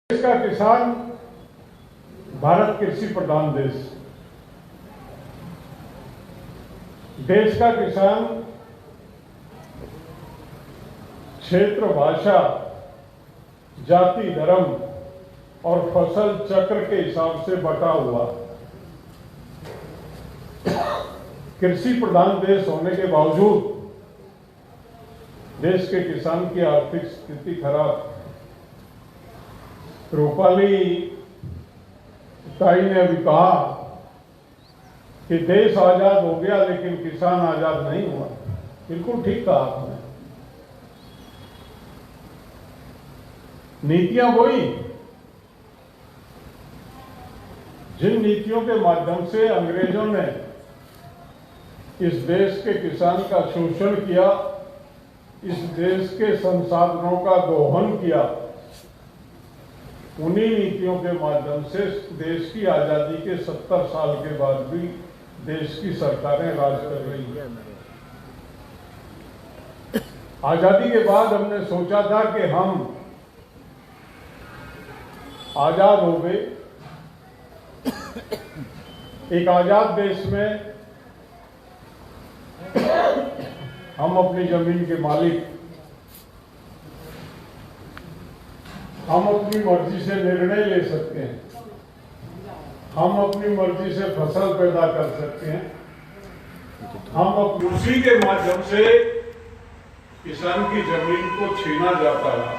देश का किसान भारत कृषि प्रधान देश का किसान क्षेत्र, भाषा, जाति, धर्म और फसल चक्र के हिसाब से बटा हुआ कृषि प्रधान देश होने के बावजूद देश के किसान की आर्थिक स्थिति खराब। रूपाली ताई ने अभी कहा कि देश आजाद हो गया लेकिन किसान आजाद नहीं हुआ। बिल्कुल ठीक कहा आपने। नीतियां वही जिन नीतियों के माध्यम से अंग्रेजों ने इस देश के किसान का शोषण किया, इस देश के संसाधनों का दोहन किया, उन्हीं नीतियों के माध्यम से देश की आजादी के 70 साल के बाद भी देश की सरकारें राज कर रही हैं। आजादी के बाद हमने सोचा था कि हम आजाद हो गए। एक आजाद देश में हम अपनी जमीन के मालिक, हम अपनी मर्जी से निर्णय ले सकते हैं, हम अपनी मर्जी से फसल पैदा कर सकते हैं, हम कृषि के माध्यम से किसान की जमीन को छीना जाता रहा।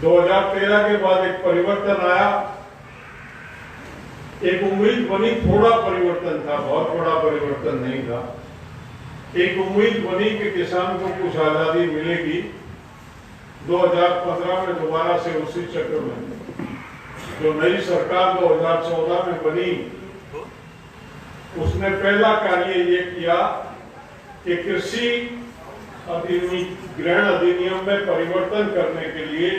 2013 के बाद एक परिवर्तन आया, एक उम्मीद बनी, थोड़ा परिवर्तन था, बहुत बड़ा परिवर्तन नहीं था। एक उम्मीद बनी कि किसान को कुछ आजादी मिलेगी। 2015 में दोबारा से उसी चक्र में जो नई सरकार 2014 में बनी, उसने पहला कार्य ये किया कि कृषि ग्रहण अधिनियम में परिवर्तन करने के लिए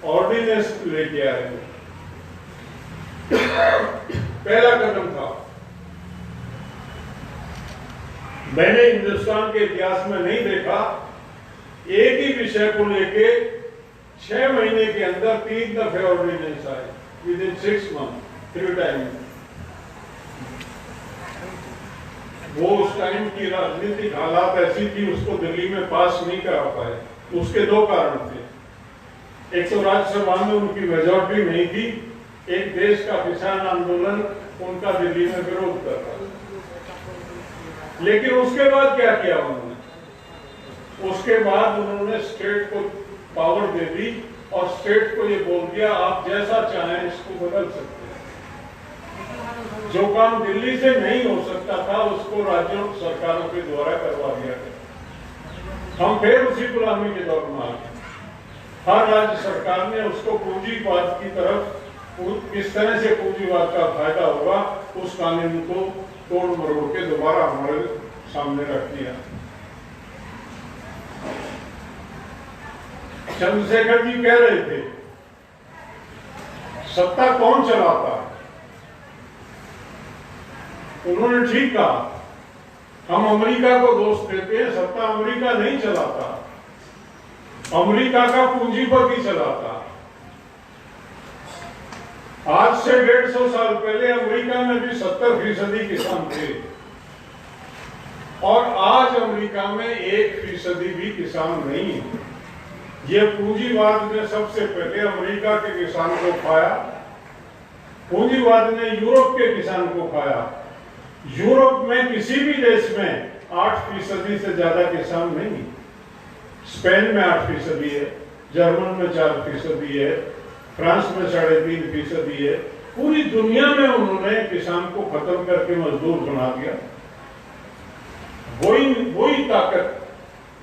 ऑर्डिनेंस लेके आए। पहला कदम था। मैंने हिंदुस्तान के इतिहास में नहीं देखा एक ही विषय को लेके 6 महीने के अंदर 3 दफे ऑर्डिनेंस आए, विद इन 6 मंथ 3 टाइम। वो उस टाइम की राजनीतिक हालात ऐसी थी, उसको दिल्ली में पास नहीं करा पाए। उसके 2 कारण थे। एक तो राज्यसभा में उनकी मेजॉरिटी नहीं थी, एक देश का किसान आंदोलन उनका दिल्ली में विरोध कर रहा था। लेकिन उसके बाद क्या किया उन्होंने? उसके बाद उन्होंने स्टेट को पावर दे दी और स्टेट को ये बोल दिया आप जैसा चाहें इसको बदल सकते हैं। जो काम दिल्ली से नहीं हो सकता था उसको राज्यों सरकारों के द्वारा करवा दिया गया। हम फिर उसी गुलामी के दौर में आ गए। हर राज्य सरकार ने उसको पूंजीवाद की तरफ, किस तरह से पूंजीवाद का फायदा होगा, उस कानून को तोड़ मरोड़ के दोबारा हमारे सामने रख दिया। चंद्रशेखर जी कह रहे थे सत्ता कौन चलाता है? उन्होंने ठीक कहा, हम अमेरिका को दोष देते हैं, सत्ता अमेरिका नहीं चलाता, अमेरिका का पूंजीपति चलाता। आज से 150 साल पहले अमेरिका में भी 70% किसान थे और आज अमेरिका में 1% भी किसान नहीं है। ये पूंजीवाद ने सबसे पहले अमेरिका के किसान को खाया, पूंजीवाद ने यूरोप के किसान को खाया। यूरोप में किसी भी देश में 8% से ज्यादा किसान नहीं। स्पेन में 8% है, जर्मन में 4% है, फ्रांस में 3.5% है। पूरी दुनिया में उन्होंने किसान को खत्म करके मजदूर बना दिया। वही ताकत,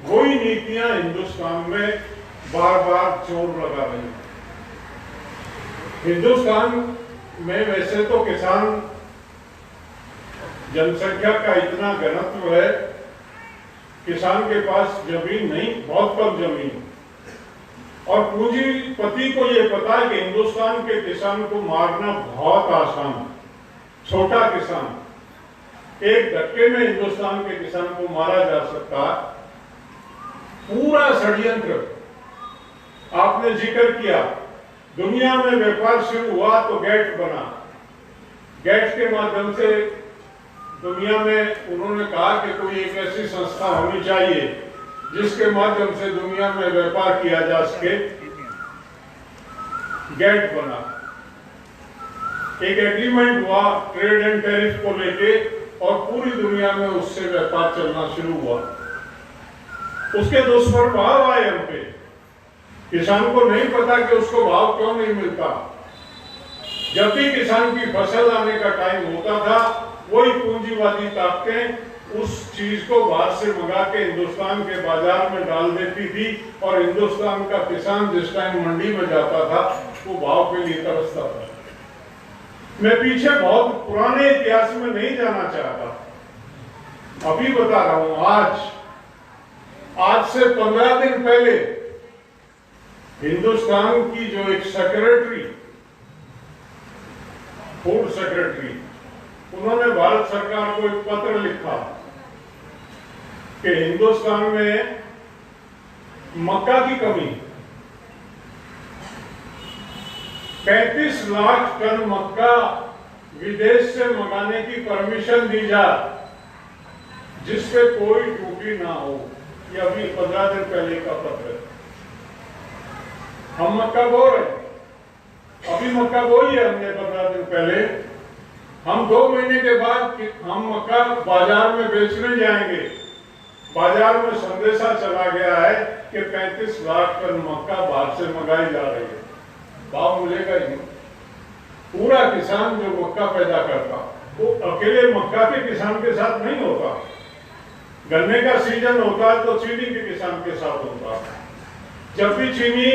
वही नीतियां हिंदुस्तान में बार बार जोर लगा रही हैं। हिंदुस्तान में वैसे तो किसान जनसंख्या का इतना घनत्व है, किसान के पास जमीन नहीं, बहुत कम जमीन, और पूंजीपति को यह पता है कि हिंदुस्तान के किसान को मारना बहुत आसान है। छोटा किसान, एक धक्के में हिंदुस्तान के किसान को मारा जा सकता है। पूरा षड्यंत्र आपने जिक्र किया, दुनिया में व्यापार शुरू हुआ तो गेट बना। गेट के माध्यम से दुनिया में उन्होंने कहा कि कोई एक ऐसी संस्था होनी चाहिए जिसके माध्यम से दुनिया में व्यापार किया जा सके। गेट बना, एक एग्रीमेंट हुआ ट्रेड एंड टैरिफ को लेके और पूरी दुनिया में उससे व्यापार चलना शुरू हुआ। उसके दुष्प्रभाव आए हम पे। किसान को नहीं पता कि उसको भाव क्यों नहीं मिलता। जब भी किसान की फसल आने का टाइम होता था, वही पूंजीवादी ताकतें उस चीज को बाहर से मंगा के हिंदुस्तान के बाजार में डाल देती थी और हिंदुस्तान का किसान जिस टाइम मंडी में जाता था वो भाव के लिए तरसता था। मैं पीछे बहुत पुराने इतिहास में नहीं जाना चाहता, अभी बता रहा हूं। आज से 15 दिन पहले हिंदुस्तान की जो एक सेक्रेटरी, फूड सेक्रेटरी, उन्होंने भारत सरकार को एक पत्र लिखा कि हिंदुस्तान में मक्का की कमी, 35 लाख टन मक्का विदेश से मंगाने की परमिशन दी जाए जिसपे कोई ड्यूटी ना हो। ये अभी 15 दिन पहले का पत्र है। हम मक्का बो रहे, अभी मक्का बोई है हमने 15 दिन पहले। हम 2 महीने के बाद हम मक्का बाजार में बेचने जाएंगे। बाजार में संदेशा चला गया है कि 35 लाख टन मक्का बाहर से मंगाई जा रही है। भाव मिलेगा ही नहीं। पूरा किसान जो मक्का पैदा करता वो अकेले मक्का के किसान के साथ नहीं होता। गन्ने का सीजन होता है तो चीनी के किसान के साथ होता है। जब भी चीनी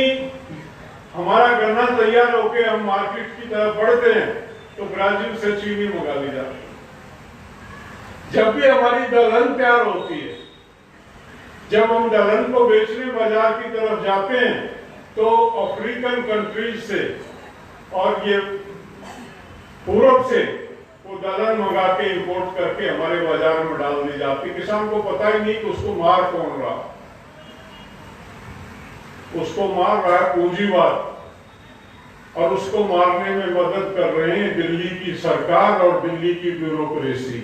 हमारा गन्ना तैयार होके हम मार्केट की तरफ बढ़ते हैं तो ब्राजील से चीनी मंगा ली जाती है। जब भी हमारी दलहन तैयार होती है, जब हम दलहन को बेचने बाजार की तरफ जाते हैं तो अफ्रीकन कंट्रीज से और ये पूरब से वो दलहन मंगा के इंपोर्ट करके हमारे बाजार में डाल दी जाती। किसान को पता ही नहीं कि उसको मार कौन रहा। उसको मार रहा है पूंजीवाद और उसको मारने में मदद कर रहे हैं दिल्ली की सरकार और दिल्ली की ब्यूरोक्रेसी।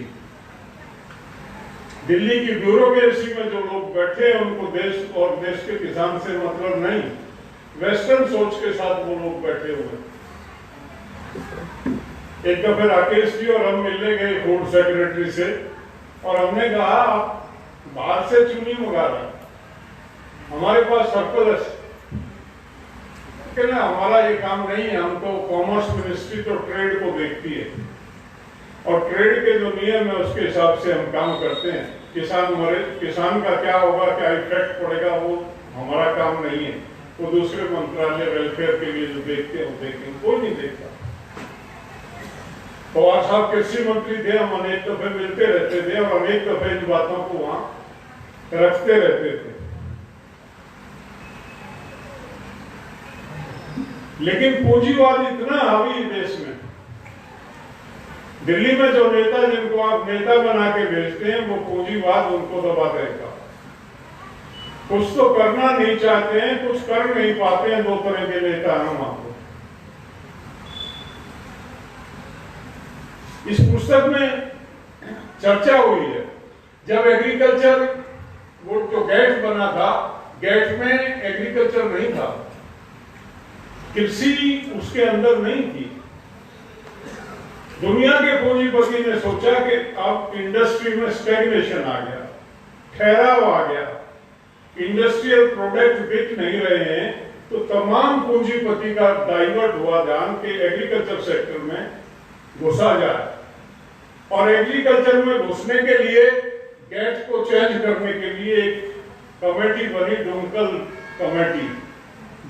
दिल्ली की ब्यूरोक्रेसी में जो लोग बैठे हैं उनको देश और देश के किसान से मतलब नहीं, वेस्टर्न सोच के साथ वो लोग बैठे हुए। एक दफे राकेश जी और हम मिलने गए फूड सेक्रेटरी से और हमने कहा आप बाहर से चीनी मंगा रहे, हमारे पास सरप्लस, कहना हमारा ये काम नहीं है। हम तो कॉमर्स मिनिस्ट्री तो ट्रेड को देखती है और ट्रेड के जो नियम है उसके हिसाब से हम काम करते हैं। किसान का क्या होगा, क्या इफेक्ट पड़ेगा, वो हमारा काम नहीं है। वो दूसरे मंत्रालय वेलफेयर के लिए जो देखते हैं वो देखेंगे, कोई नहीं देखता। पवार साहब कृषि मंत्री थे, हम अनेक दफे मिलते रहते थे और अनेक दफे इन बातों को वहां रखते रहते थे। लेकिन पूंजीवाद इतना हावी देश में, दिल्ली में जो नेता जिनको आप नेता बना के भेजते हैं वो पूंजीवाद उनको दबा देगा। कुछ तो करना नहीं चाहते हैं, कुछ कर नहीं पाते हैं। 2 तरह के नेता हैं आपको। इस पुस्तक में चर्चा हुई है जब एग्रीकल्चर वो जो गेट बना था, गेट में एग्रीकल्चर नहीं था, कृषि उसके अंदर नहीं थी। दुनिया के पूंजीपति ने सोचा कि अब इंडस्ट्री में स्टैग्नेशन आ गया, ठहराव आ गया, इंडस्ट्रियल प्रोडक्ट बिक नहीं रहे हैं, तो तमाम पूंजीपति का डाइवर्ट हुआ ध्यान के एग्रीकल्चर सेक्टर में घुसा जाए। और एग्रीकल्चर में घुसने के लिए गेट को चेंज करने के लिए एक कमेटी बनी, डुंकल कमेटी।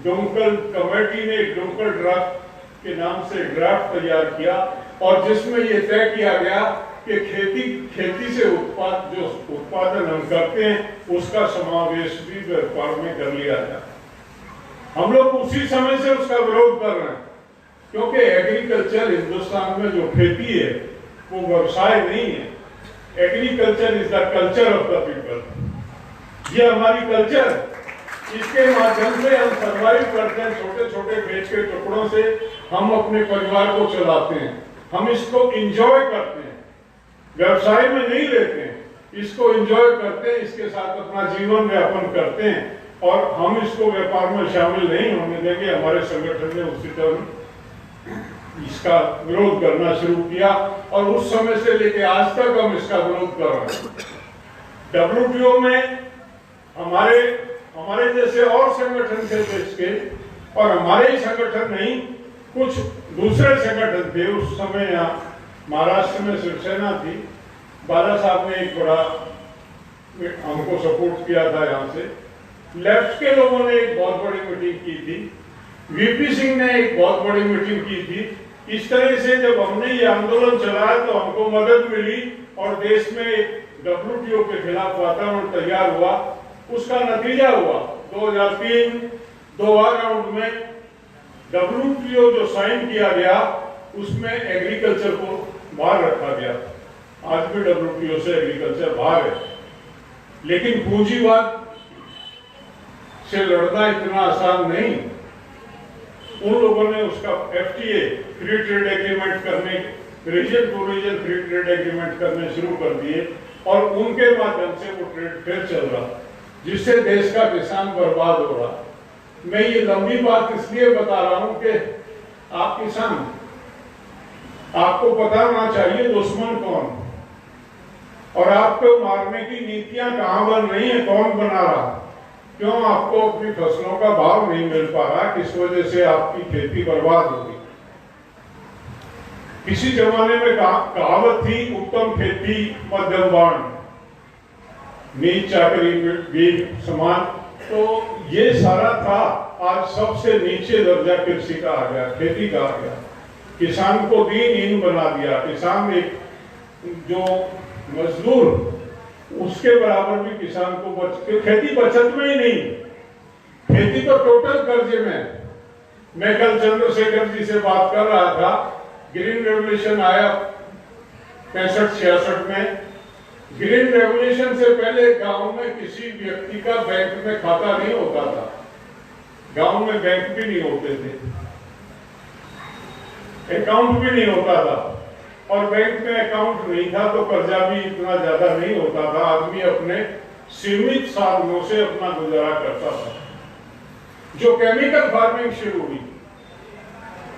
डुंकल कमेटी ने डुंकल ड्राफ्ट के नाम से ड्राफ्ट तैयार किया और जिसमें यह तय किया गया कि खेती से उत्पादन हम करते हैं उसका समावेश भी व्यापार में कर लिया जाए। हम लोग उसी समय से उसका विरोध कर रहे हैं क्योंकि एग्रीकल्चर हिंदुस्तान में जो खेती है वो व्यवसाय नहीं है। Agriculture is the culture of the people. ये हमारी कल्चर है। इसके माध्यम से हम सर्वाइव करते हैं, छोटे छोटे बेच के टुकड़ों से हम अपने परिवार को चलाते हैं, हम इसको इंजॉय करते हैं, व्यवसाय में नहीं लेते हैं, इसको इंजॉय करते हैं, इसके साथ अपना जीवन यापन करते हैं और हम इसको व्यापार में शामिल नहीं होने देंगे। हमारे संगठन ने उसी तरह इसका विरोध करना शुरू किया और उस समय से लेकर आज तक हम इसका विरोध कर रहे हैं। WTO में हमारे जैसे और संगठन थे देश के, और हमारे ही संगठन नहीं, कुछ दूसरे संगठन थे। उस समय यहाँ महाराष्ट्र में शिवसेना थी, बाला साहब ने एक बड़ा हमको सपोर्ट किया था। यहाँ से लेफ्ट के लोगों ने एक बहुत बड़ी मीटिंग की थी, वीपी सिंह ने एक बहुत बड़ी मीटिंग की थी। इस तरह से जब हमने ये आंदोलन चलाया तो हमको मदद मिली और देश में WTO के खिलाफ वातावरण तैयार हुआ। उसका नतीजा हुआ 2003 दोहा राउंड में WTO जो साइन किया गया उसमें एग्रीकल्चर को बाहर रखा गया। आज भी WTO से एग्रीकल्चर बाहर है, लेकिन पूंजीवाद से लड़ना इतना आसान नहीं। उन लोगों ने उसका FTA फ्री ट्रेड एग्रीमेंट करने, region to region free trade agreement करने शुरू कर दिए और उनके माध्यम से वो ट्रेड फिर चल रहा, जिससे देश का किसान बर्बाद हो रहा। मैं ये लंबी बात इसलिए बता रहा हूं कि आप किसान, आपको पता होना चाहिए दुश्मन कौन और आपको मारने की नीतियां कहां बन रही है, कौन बना रहा, क्यों आपको अपनी फसलों का भाव नहीं मिल पा रहा, किस वजह से आपकी खेती बर्बाद होगी। किसी जमाने में कहावत थी, उत्तम खेती मध्यम वर्ण, नीच चाकरी बीच समान। तो ये सारा था, आज सबसे नीचे दर्जा कृषि का आ गया, खेती का आ गया। किसान को दीनहीन बना दिया। किसान एक जो मजदूर, उसके बराबर भी किसान को खेती बचत में ही नहीं, खेती तो टोटल कर्जे में। मैं कल चंद्रशेखर जी से बात कर रहा था, ग्रीन रेवोल्यूशन आया 65-66 में। ग्रीन रेवोल्यूशन से पहले गांव में किसी व्यक्ति का बैंक में खाता नहीं होता था, गांव में बैंक भी नहीं होते थे, अकाउंट भी नहीं होता था, और बैंक में अकाउंट नहीं था तो कर्जा भी इतना ज्यादा नहीं होता था। आदमी अपने सीमित साधनों से अपना गुजारा करता था। जो केमिकल फार्मिंग शुरू हुई,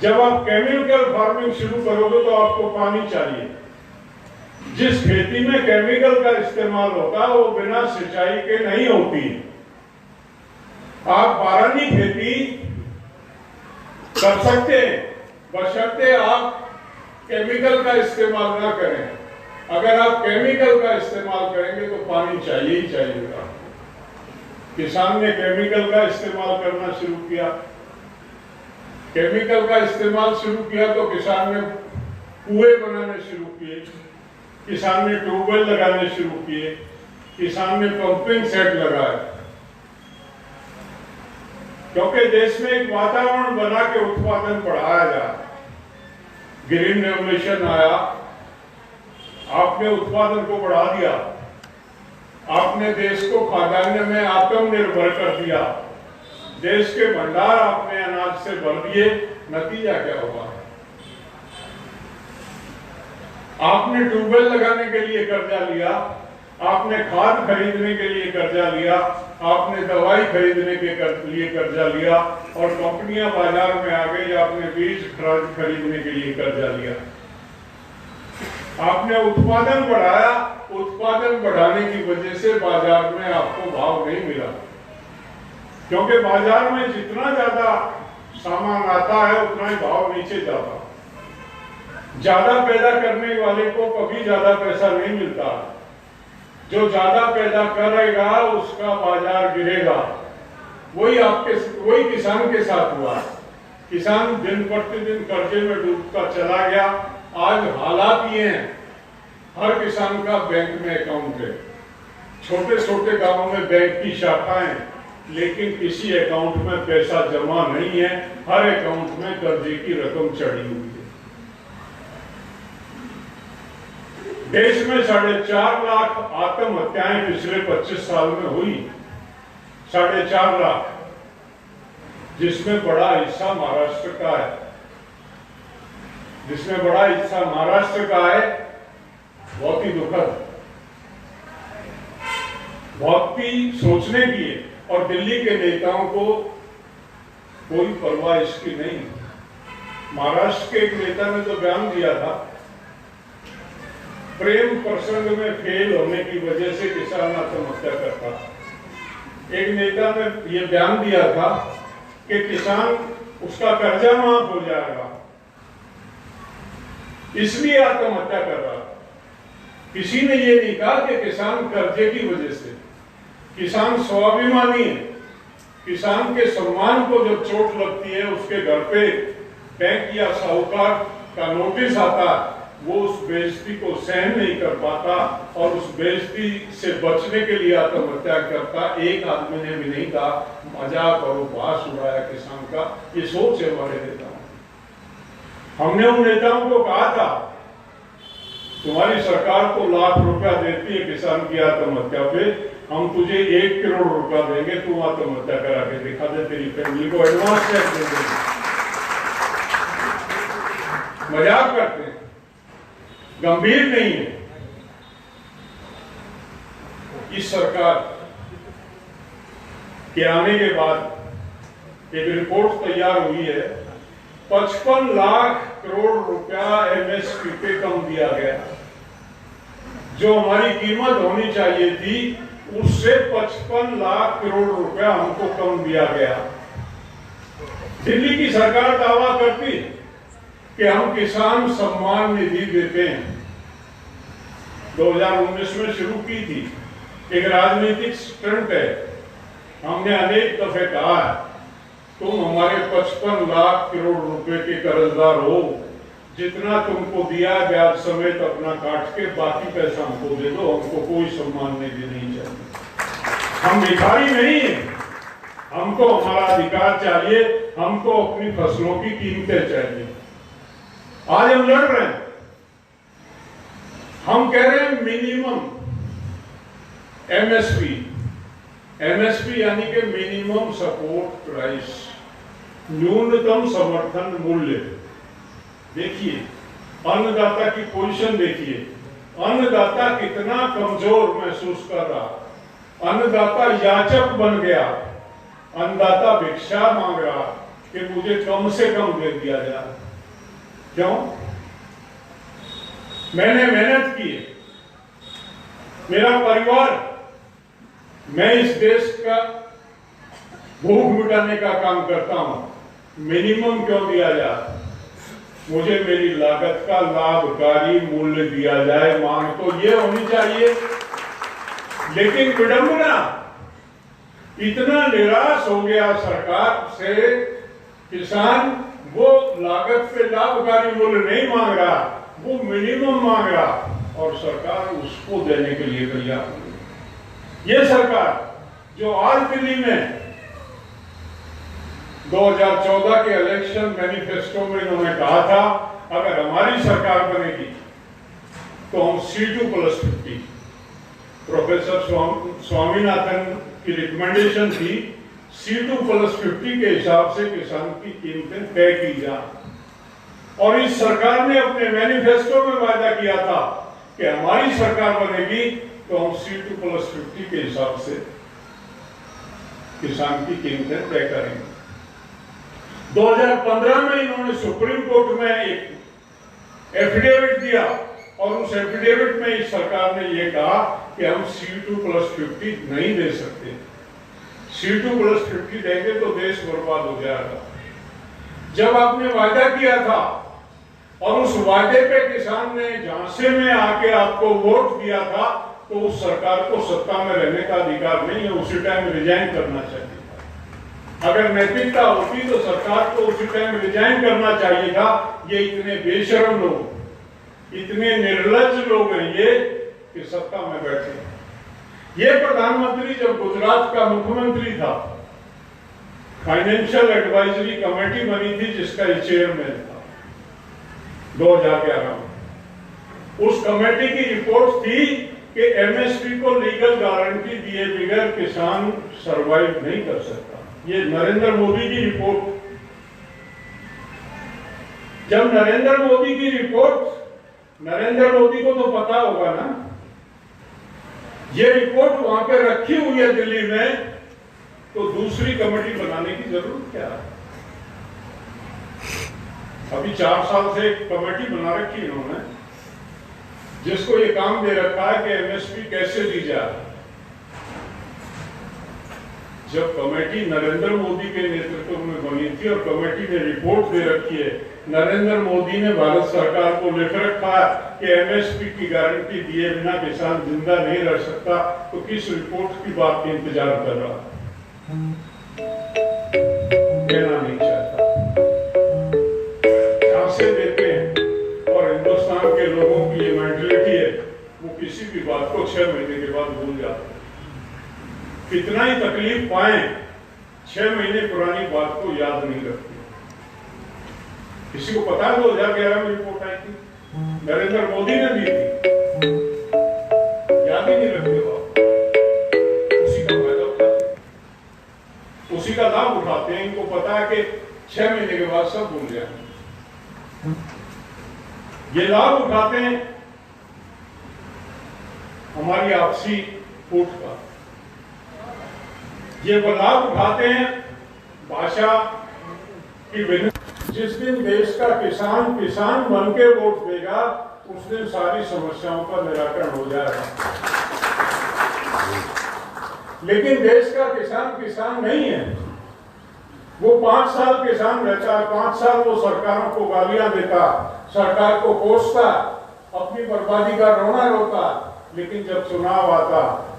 जब आप केमिकल फार्मिंग शुरू करोगे तो आपको पानी चाहिए। जिस खेती में केमिकल का इस्तेमाल होता है वो बिना सिंचाई के नहीं होती। आप बारानी खेती कर सकते हैं, बशर्ते आप केमिकल का इस्तेमाल ना करें। अगर आप केमिकल का इस्तेमाल करेंगे तो पानी चाहिए ही चाहिएगा। किसान ने केमिकल का इस्तेमाल करना शुरू किया। केमिकल का इस्तेमाल शुरू किया तो किसान ने कुएं बनाने शुरू किए, किसान ने ट्यूबवेल लगाने शुरू किए, किसान ने पंपिंग सेट लगाए, क्योंकि देश में एक वातावरण बना के उत्पादन बढ़ाया जाए। ग्रीन रेवोल्यूशन आया, आपने उत्पादन को बढ़ा दिया, आपने देश को खाद्यान्न में आत्मनिर्भर कर दिया, देश के भंडार आपने अनाज से भर दिए। नतीजा क्या हुआ? आपने ट्यूबवेल लगाने के लिए कर्जा लिया, आपने खाद खरीदने के लिए कर्जा लिया, आपने दवाई खरीदने के लिए कर्जा लिया, और कंपनियां बाजार में आ गई, आपने बीज खरीदने के लिए कर्जा लिया। आपने उत्पादन बढ़ाया, उत्पादन बढ़ाने की वजह से बाजार में आपको भाव नहीं मिला, क्योंकि बाजार में जितना ज्यादा सामान आता है उतना ही भाव नीचे जाता। ज्यादा पैदा करने वाले को कभी ज्यादा पैसा नहीं मिलता, जो ज्यादा पैदा करेगा उसका बाजार गिरेगा। वही किसान के साथ हुआ। किसान दिन प्रतिदिन कर्जे में डूबता चला गया। आज हालात ये हैं, हर किसान का बैंक में अकाउंट है, छोटे छोटे गांवों में बैंक की शाखाएं, लेकिन किसी अकाउंट में पैसा जमा नहीं है, हर अकाउंट में कर्जे की रकम चढ़ी हुई है। देश में 4.5 लाख आत्महत्याएं पिछले 25 साल में हुई। 4.5 लाख, जिसमें बड़ा हिस्सा महाराष्ट्र का है, जिसमें बड़ा हिस्सा महाराष्ट्र का है, बहुत ही दुखद, बहुत ही सोचने की है। और दिल्ली के नेताओं को कोई परवाह इसकी नहीं। महाराष्ट्र के एक नेता ने तो बयान दिया था, प्रेम प्रसंग में फेल होने की वजह से किसान आत्महत्या करता। एक नेता ने यह बयान दिया था कि किसान, उसका कर्जा माफ हो जाएगा, इसलिए आत्महत्या कर रहा। किसी ने ये नहीं कहा कि किसान कर्जे की वजह से। किसान स्वाभिमानी है। किसान के सम्मान को जब चोट लगती है, उसके घर पे बैंक या साहूकार का नोटिस आता, वो उस बेइज्जती को सहन नहीं कर पाता और उस बेइज्जती से बचने के लिए आत्महत्या करता। एक आदमी ने भी नहीं कहा मजाक और उपहास उड़ाया किसान का। ये सोच है हमारे नेताओं। हमने उन नेताओं को कहा था, तुम्हारी सरकार को लाख रुपया देती है किसान की आत्महत्या पे, हम तुझे 1 करोड़ रुपया देंगे, तू आत्महत्या करा के दिखा दे, तेरी फैमिली को एडवांस टैक्स दे देंगे। मजाक करते हैं, गंभीर नहीं है। इस सरकार के आने के बाद एक रिपोर्ट तैयार हुई है, 55 लाख करोड़ रुपया एमएसपी पे कम दिया गया। जो हमारी कीमत होनी चाहिए थी, उससे 55 लाख करोड़ रुपया हमको कम दिया गया। दिल्ली की सरकार दावा करती है कि हम किसान सम्मान निधि देते हैं। 2019 में शुरू की थी, एक राजनीतिक स्टंट है। हमने अनेक दफे कहा है, तुम हमारे 55 लाख करोड़ रुपए के कर्जदार हो, जितना तुमको दिया ब्याज समेत अपना काट के बाकी पैसा हमको दे दो, हमको कोई सम्मान निधि नहीं चाहिए। हम भिखारी नहीं है, हमको हमारा अधिकार चाहिए, हमको अपनी फसलों की कीमतें चाहिए। आज हम लड़ रहे हैं, हम कह रहे हैं मिनिमम एमएसपी। एमएसपी यानी कि मिनिमम सपोर्ट प्राइस, न्यूनतम समर्थन मूल्य। देखिए अन्नदाता की पोजीशन, देखिए अन्नदाता कितना कमजोर महसूस कर रहा। अन्नदाता याचक बन गया, अन्नदाता भिक्षा मांग रहा कि मुझे कम से कम दे दिया जाए। क्यों? मैंने मेहनत की, मेरा परिवार, मैं इस देश का भूख मिटाने का काम करता हूं, मिनिमम क्यों दिया जाए? मुझे मेरी लागत का लाभकारी मूल्य दिया जाए। मांग तो ये होनी चाहिए, लेकिन विडंबना, इतना निराश हो गया सरकार से, किसान वो लागत पे लाभकारी मूल्य नहीं मांग रहा, वो मिनिमम मांग रहा, और सरकार उसको देने के लिए तैयार नहीं। ये सरकार जो आज दिल्ली में 2014 के इलेक्शन मैनिफेस्टो में इन्होंने कहा था, अगर हमारी सरकार बनेगी तो हम C2+50, प्रोफेसर स्वामीनाथन की रिकमेंडेशन थी, C2+50 के हिसाब से किसान की कीमतें तय की जाए। और इस सरकार ने अपने मैनिफेस्टो में वादा किया था कि हमारी सरकार बनेगी तो हम C2+50 के हिसाब से किसान की कीमतें तय करेंगे। 2015 में इन्होंने सुप्रीम कोर्ट में एक एफिडेविट दिया, और उस एफिडेविट में इस सरकार ने यह कहा कि हम C2+50 नहीं दे सकते। C2+50 देंगे तो देश बर्बाद हो जाएगा। जब आपने वादा किया था और उस वादे पे किसान ने झांसे में आके आपको वोट दिया था, तो उस सरकार को सत्ता में रहने का अधिकार नहीं है, उसी टाइम रिजाइन करना चाहिए। अगर नैतिकता होती तो सरकार को उसी टाइम रिजाइन करना चाहिए था। ये इतने बेशर्म लोग, इतने निर्लज्ज लोग हैं ये कि सत्ता में बैठे। ये प्रधानमंत्री जब गुजरात का मुख्यमंत्री था, फाइनेंशियल एडवाइजरी कमेटी बनी थी जिसका ये चेयरमैन था 2011 में। उस कमेटी की रिपोर्ट थी कि एमएसपी को लीगल गारंटी दिए बगैर किसान सरवाइव नहीं कर सकता। ये नरेंद्र मोदी की रिपोर्ट, जब नरेंद्र मोदी की रिपोर्ट, नरेंद्र मोदी को तो पता होगा ना, ये रिपोर्ट वहां पे रखी हुई है दिल्ली में, तो दूसरी कमेटी बनाने की जरूरत क्या है? अभी 4 साल से एक कमेटी बना रखी इन्होंने, जिसको ये काम दे रखा है कि एमएसपी कैसे दी जाए। जब कमेटी नरेंद्र मोदी के नेतृत्व में बनी थी और कमेटी ने रिपोर्ट दे रखी है, नरेंद्र मोदी ने भारत सरकार को लिख रखा है कि एमएसपी की गारंटी दिए बिना किसान जिंदा नहीं रह सकता, तो किस रिपोर्ट की बात का इंतजार कर रहा है? देना नहीं चाहता, झांसे देते हैं। और हिंदुस्तान के लोगों की ये मेंटलिटी है, वो किसी भी बात को 6 महीने के बाद भूल जाते हैं। कितना ही तकलीफ पाए, 6 महीने पुरानी बात को याद नहीं रखते। किसी को पता है 2011 में रिपोर्ट आई थी, नरेंद्र मोदी ने दी थी, याद ही नहीं रखते बात। उसी का फायदा उठाते, उसी का लाभ उठाते हैं। इनको पता है कि 6 महीने के बाद सब भूल जाए। ये लाभ उठाते हैं हमारी आपसी फूट का, ये लाभ उठाते हैं भाषा की भिन्न। जिस दिन देश का किसान किसान बन के वोट देगा, उस दिन सारी समस्याओं का निराकरण हो जाएगा। लेकिन देश का किसान किसान नहीं है, वो 5 साल किसान रहता है, 5 साल वो सरकारों को गालियां देता, सरकार को कोसता, अपनी बर्बादी का रोना रोता, लेकिन जब चुनाव आता,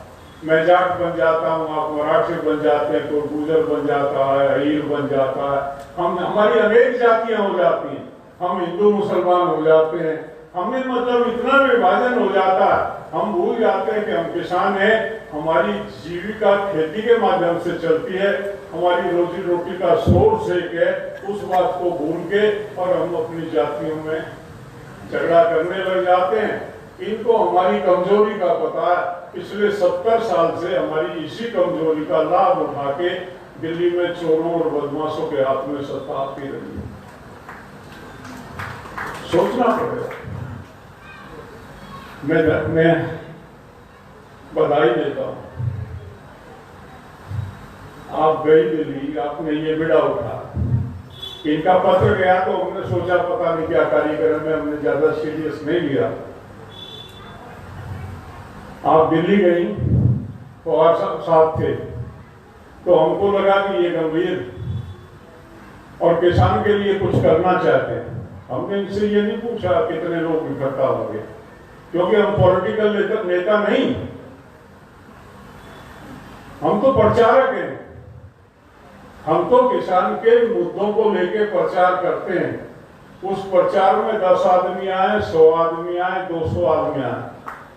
मैं जाट बन जाता हूँ, आप मराठी बन जाते हैं, कोई गुर्जर बन जाता है, अहीर बन जाता है, हमारी अनेक जातियां हो जाती हैं, हम हिंदू मुसलमान हो जाते हैं, हमें मतलब इतना विभाजन हो जाता है, हम भूल जाते हैं कि हम किसान हैं, हमारी जीविका खेती के माध्यम से चलती है, हमारी रोजी रोटी का सोर्स एक है, उस बात को भूल के और हम अपनी जातियों में झगड़ा करने लग जाते हैं। इनको हमारी कमजोरी का पता है, पिछले 70 साल से हमारी इसी कमजोरी का लाभ उठा के दिल्ली में चोरों और बदमाशों के हाथ में सत्ता आती रही है। सोचना पड़ेगा। मैं बधाई देता हूं, आप गई दिल्ली, आपने ये बिड़ा उठा। इनका पत्र गया तो हमने सोचा पता नहीं क्या कार्यक्रम में, हमने ज्यादा सीरियस नहीं लिया। आप दिल्ली गई तो आप साथ थे, तो हमको लगा कि ये गंभीर और किसान के लिए कुछ करना चाहते हैं। हमने इनसे ये नहीं पूछा कितने लोग इकट्ठा होंगे, क्योंकि हम पॉलिटिकल नेता नहीं, हम तो प्रचारक हैं। हम तो किसान के मुद्दों को लेके प्रचार करते हैं। उस प्रचार में 10 आदमी आए, 100 आदमी आए, 200 आदमी आए,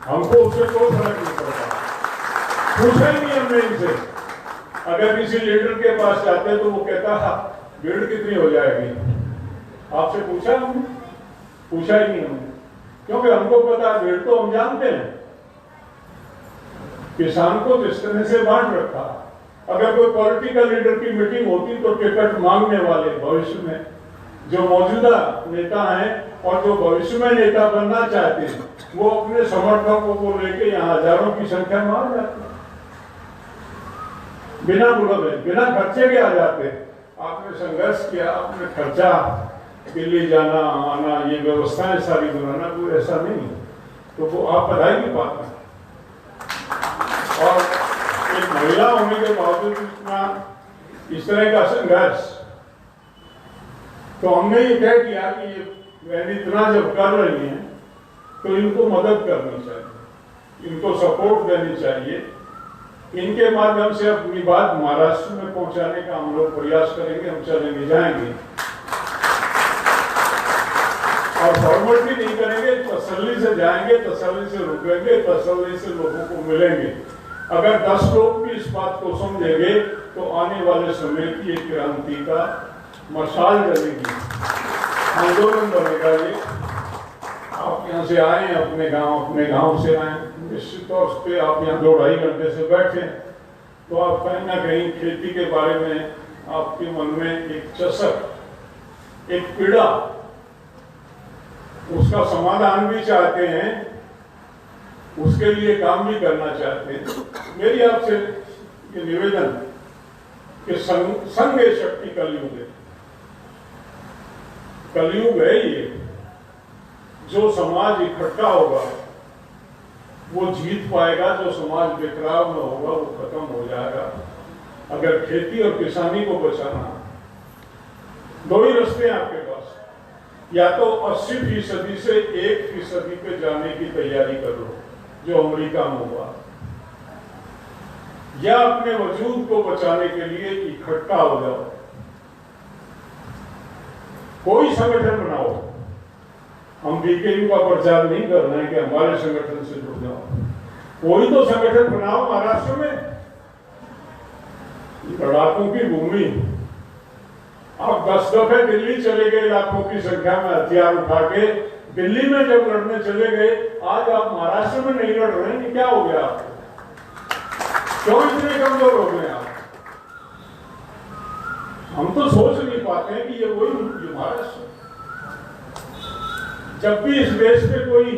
हमको उससे कोई फर्क नहीं पड़ता। पूछा ही नहीं हमने इनसे। अगर किसी लीडर के पास जाते तो वो कहता भीड़ कितनी हो जाएगी, आपसे पूछा हमने? पूछा ही नहीं हमने, क्योंकि हमको पता है भीड़ तो हम जानते हैं। किसान को जिस तरह से बांट रखा, अगर कोई पॉलिटिकल लीडर की मीटिंग होती तो टिकट मांगने वाले भविष्य में जो मौजूदा नेता हैं और जो भविष्य में नेता बनना चाहते हैं, वो अपने समर्थकों को लेके यहाँ हजारों की संख्या में आ जाते हैं, बिना बुलावे, बिना खर्चे के आ जाते हैं। आपने संघर्ष किया, आपने खर्चा दिल्ली जाना आना, ये व्यवस्थाएं सारी बनाना, कोई ऐसा नहीं, तो वो आप बधाई की बात है। और एक महिला होने के बावजूद इतना इस तरह का संघर्ष, तो हमने ये तय किया कि ये इतना जब कर रही हैं तो इनको मदद करनी चाहिए, इनको सपोर्ट देनी चाहिए। इनके माध्यम से अपनी बात महाराष्ट्र में पहुंचाने का हम लोग प्रयास करेंगे, हम चलेंगे जाएंगे और फॉर्मेलिटी नहीं करेंगे, तसल्ली से जाएंगे, तसल्ली से रुकेंगे, तसल्ली से लोगों को मिलेंगे। अगर 10 लोग भी इस बात को समझेंगे तो आने वाले समय की एक क्रांति का मशाल जलेगी, आंदोलन बनेगा। ये आप यहाँ से आए, अपने गांव से आए, निश्चित तौर पे आप यहाँ 2-2.5 घंटे से बैठे, तो आप कहीं ना कहीं खेती के बारे में आपके मन में एक चसक, एक पीड़ा, उसका समाधान भी चाहते हैं, उसके लिए काम भी करना चाहते हैं। मेरी आपसे ये निवेदन कि संघ शक्ति कलयुग है, कलयुग है ये। जो समाज इकट्ठा होगा वो जीत पाएगा, जो समाज बिखराव में होगा वो खत्म हो जाएगा। अगर खेती और किसानी को बचाना, 2 ही रास्ते हैं आपके पास, या तो 80% से 1% पे जाने की तैयारी कर लो जो अमेरिका में हुआ, या अपने वजूद को बचाने के लिए इकट्ठा हो जाओ, कोई संगठन बनाओ। हम बीकेयू का प्रचार नहीं कर रहे हैं कि हमारे संगठन से जुड़ जाओ, कोई तो संगठन बनाओ। महाराष्ट्र में लड़ाकों की भूमि, आप 10 दफे दिल्ली चले गए लाखों की संख्या में हथियार उठा के, दिल्ली में जब लड़ने चले गए, आज आप महाराष्ट्र में नहीं लड़ रहे हैं, क्या हो गया आपको? क्यों इतने कमजोर हो गए आप? हम तो सोच नहीं पाते हैं कि ये वही महाराष्ट्र, जब भी इस देश में कोई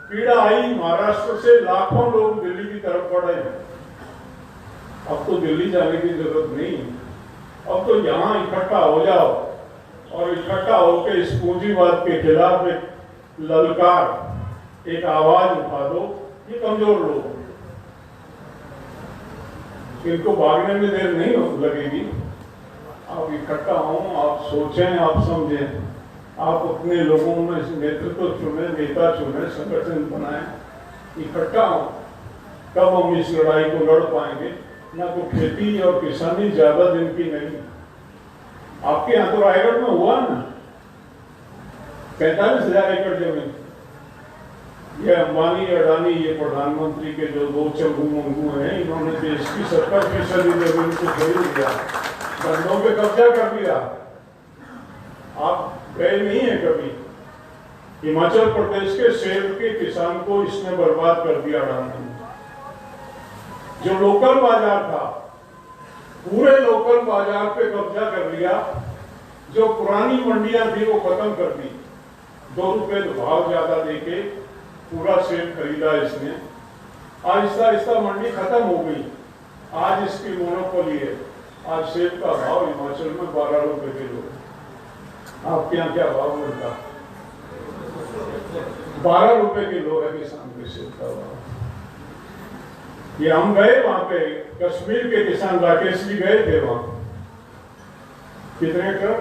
पीड़ा आई, महाराष्ट्र से लाखों लोग दिल्ली की तरफ बढ़े हैं। अब तो दिल्ली जाने की जरूरत नहीं, अब तो यहां इकट्ठा हो जाओ और इकट्ठा होकर इस पूंजीवाद के खिलाफ एक ललकार, एक आवाज उठा दो। ये कमजोर लोग, इनको भागने में देर नहीं लगेगी। आप इकट्ठा हो, आप सोचें, आप समझें, आप अपने लोगों में नेतृत्व चुने, नेता चुने, संगठन बनाएं, इकट्ठा हो, तब हम इस लड़ाई को लड़ पाएंगे। ना तो खेती और किसानी ज्यादा दिन की नहीं। आपके यहाँ तो रायगढ़ में हुआ ना 45,000 एकड़ जमीन, ये अंबानी अडानी, ये प्रधानमंत्री के जो 2 चंगू मंगू हैं, इन्होंने देश की 70% जमीन को खरीद लिया, बंदों पे कब्जा कर दिया। आप गए नहीं है कभी? हिमाचल प्रदेश के सेब के किसान को इसने बर्बाद कर दिया अडानी। जो लोकल बाजार था, पूरे लोकल बाजार पे कब्जा कर लिया। जो पुरानी मंडियां थी वो खत्म कर दी, 2 रुपए भाव ज्यादा देके पूरा सेब खरीदा इसने। आहिस्ता आहिस्ता मंडी खत्म हो गई, आज इसकी मोनोपोली है। आज सेब का भाव हिमाचल में 12 रुपए किलो। आपके यहाँ क्या भाव मिलता? 12 रुपए किलो है किसान के सेब का भाव। ये हम गए वहां पे, कश्मीर के किसान राकेश जी गए थे वहां। कितने कर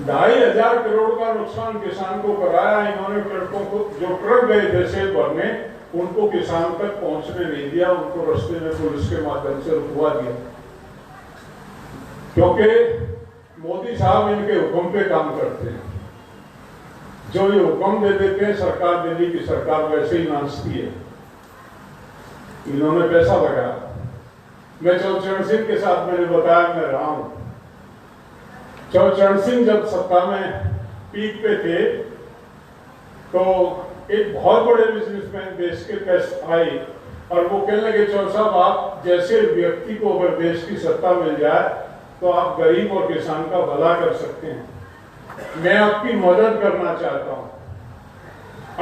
2,500 करोड़ का नुकसान किसान को कराया इन्होंने। ट्रकों को, जो ट्रक गए थे सेब भरने, उनको किसान तक पहुंचने नहीं दिया, उनको रास्ते में पुलिस के माध्यम से रुकवा दिया, क्योंकि मोदी साहब इनके हुक्म पे काम करते हैं। जो ये हुक्म दे देते हैं सरकार, दिल्ली की सरकार वैसे ही नाचती है। इन्होंने पैसा लगाया। मैं चौचरण सिंह के साथ, मैंने बताया, मैं रहा हूं। चौचरण सिंह जब सत्ता में पीक पे थे तो एक बहुत बड़े बिजनेसमैन देश के पास आए और वो कहने लगे, चौर साहब आप जैसे व्यक्ति को अगर देश की सत्ता मिल जाए तो आप गरीब और किसान का भला कर सकते हैं, मैं आपकी मदद करना चाहता हूं।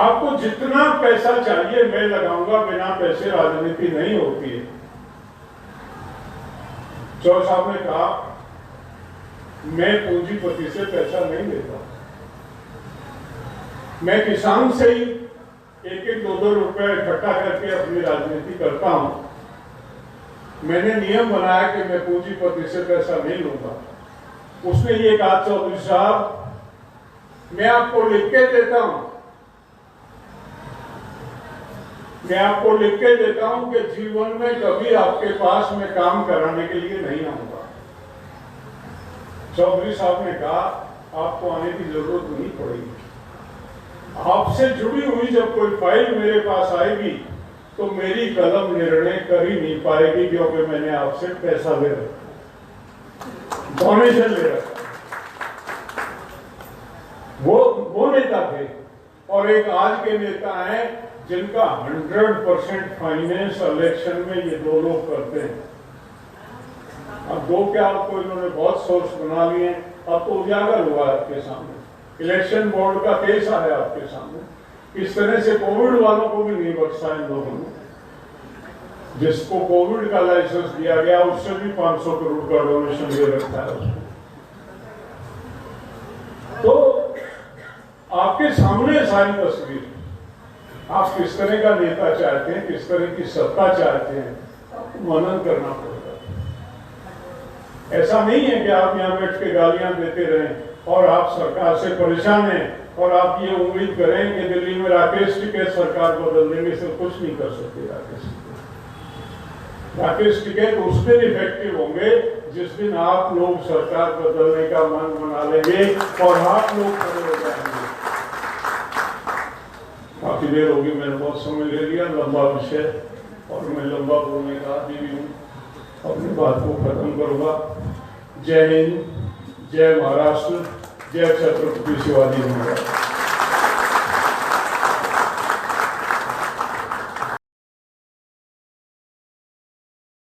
आपको जितना पैसा चाहिए मैं लगाऊंगा, बिना पैसे राजनीति नहीं होती है। चौर साहब ने कहा, मैं पूंजीपति से पैसा नहीं लेता, मैं किसान से ही 1-1, 2-2 रुपए इकट्ठा करके अपनी राजनीति करता हूं। मैंने नियम बनाया कि मैं पूंजीपति से पैसा नहीं लूंगा। उसने ये कहा, चौधरी साहब मैं आपको लिख के देता हूं, मैं आपको लिख के देता हूं कि जीवन में कभी आपके पास मैं काम कराने के लिए नहीं आऊंगा। चौधरी साहब ने कहा, आपको आने की जरूरत नहीं पड़ेगी। आपसे जुड़ी हुई जब कोई फाइल मेरे पास आएगी तो मेरी कलम निर्णय कर ही नहीं पाएगी, क्योंकि मैंने आपसे पैसा ले रखा, डोनेशन ले रखा। वो नेता थे और एक आज के नेता हैं जिनका 100% फाइनेंस इलेक्शन में ये दो लोग करते हैं। अब दो क्या, आपको इन्होंने बहुत सोर्स बना लिए, अब तो उजागर हुआ आपके सामने। इलेक्शन बोर्ड का केस आया आपके सामने। इस तरह से कोविड वालों को भी नहीं बख्शा इन लोगों ने। जिसको कोविड का लाइसेंस दिया गया उससे भी 500 करोड़ का डोनेशन दे रखा है उसको। तो आपके सामने सारी तस्वीर, आप किस तरह का नेता चाहते हैं, किस तरह की सत्ता चाहते हैं, आपको मनन करना पड़ेगा। ऐसा नहीं है कि आप यहाँ बैठ के गालियां देते रहें और आप सरकार से परेशान हैं और आप ये उम्मीद करें कि दिल्ली में राकेश टिकैत सरकार बदल देंगे। से कुछ नहीं कर सकते राकेश टिकैत उस दिन इफेक्टिव होंगे जिस दिन आप लोग सरकार बदलने का मन बना लेंगे और आप लोग खड़े हो जाएंगे। काफी देर होगी, मैंने बहुत समय ले लिया, लंबा विषय और मैं लंबा बोलने का आदि भी हूँ। अपनी बात को खत्म करूंगा। जय हिंद, जय महाराष्ट्र, जय छत्रपति शिवाजी महाराज।